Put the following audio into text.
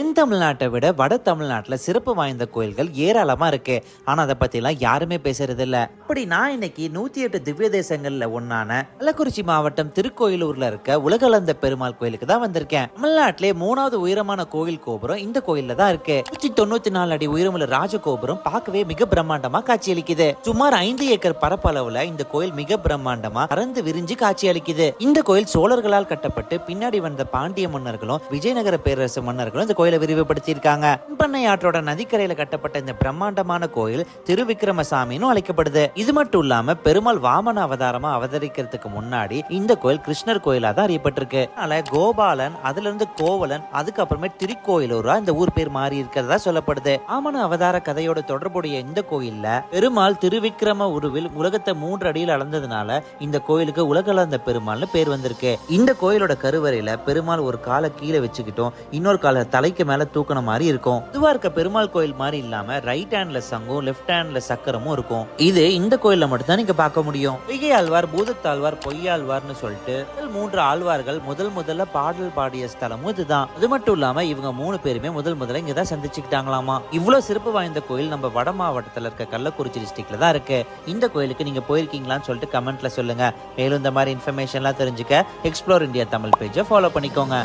தென் தமிழ்நாட்டை விட வட தமிழ்நாட்டுல சிறப்பு வாய்ந்த கோயில்கள் ஏராளமா இருக்கு. ஆனா அதை பத்தி எல்லாம் யாருமே பேசுறது இல்ல. அப்படி நான் இன்னைக்கு 108 திவ்ய தேசங்கள்ல ஒன்னான கள்ளக்குறிச்சி மாவட்டம் திருக்கோயிலூர்ல இருக்க உலகளந்த பெருமாள் கோயிலுக்கு தான் வந்திருக்கேன். தமிழ்நாட்டிலே 3வது உயரமான கோவில் கோபுரம் இந்த கோயில்ல தான் இருக்கு. 194 அடி உயரமுள்ள ராஜகோபுரம் பார்க்கவே மிக பிரம்மாண்டமா காட்சியளிக்குது. சுமார் 5 ஏக்கர் பரப்பளவுல இந்த கோயில் மிக பிரம்மாண்டமா பறந்து விரிஞ்சு காட்சியளிக்குது. இந்த கோயில் சோழர்களால் கட்டப்பட்டு பின்னாடி வந்த பாண்டிய மன்னர்களும் விஜயநகர பேரரசு மன்னர்களும் இந்த கோயிலை விரிவுபடுத்தி இருக்காங்க. பண்ணை ஆற்றோட நதிக்கரையில கட்டப்பட்ட இந்த பிரம்மாண்டமான கோயில் திருவிக்கிரமசாமின்னு அழைக்கப்படுது. இது மட்டும் இல்லாம பெருமாள் வாமன அவதாரமா அவதரிக்கிறதுக்கு முன்னாடி இந்த கோயில் கிருஷ்ணர் கோயிலா தான் அறியப்பட்டிருக்கு. அதனால கோபாலன், அதுல இருந்து கோவலன், அதுக்கப்புறமே திருக்கோயிலூரா இந்த ஊர் பேர் மாறி இருக்கிறதா சொல்லப்படுது. வாமன அவதார கதையோட தொடர்புடைய இந்த கோயில்ல பெருமாள் திருவிக்கிரம உருவில் உலகத்தை 3 அடியில் அளந்ததுனால இந்த கோயிலுக்கு உலகளந்த பெருமாள்னு பேர் வந்திருக்கு. இந்த கோயிலோட கருவறையில பெருமாள் ஒரு காலை கீழே வச்சுக்கிட்டோம், இன்னொரு கால தலைக்கு மேல தூக்கின மாதிரி இருக்கும். இதுவா இருக்க பெருமாள் கோயில் மாதிரி இல்லாம ரைட் ஹேண்ட்ல சங்கும் லெஃப்ட் ஹேண்ட்ல சக்கரமும் இருக்கும். இது இந்த கோயில்ல மட்டும் தான் நீங்க பார்க்க முடியும். பொய்கை ஆழ்வார், பூதத்தாழ்வார், பொய்யாழ்வார்னு சொல்லிட்டு 3 ஆழ்வார்கள் முதல்ல பாடல் பாடிய ஸ்தலமும் இதுதான். அது மட்டும் இல்லாம இவங்க 3 பேருமே முதல்ல இங்கதான் சந்திச்சுக்கிட்டாங்களாமா. இவ்வளவு சிறப்பு வாய்ந்த கோயில் நம்ம வட மாவட்டத்துல இருக்க கள்ளக்குறிச்சி டிஸ்ட்ரிக்ட்ல தான் இருக்கு. இந்த கோயிலுக்கு நீங்க போயிருக்கீங்களான்னு சொல்லிட்டு கமெண்ட்ல சொல்லுங்க. மேலும் இந்த மாதிரி இன்ஃபர்மேஷன்லாம் தெரிஞ்சுக்க எக்ஸ்ப்ளோர் இந்தியா தமிழ் பேஜை ஃபாலோ பண்ணிக்கோங்க.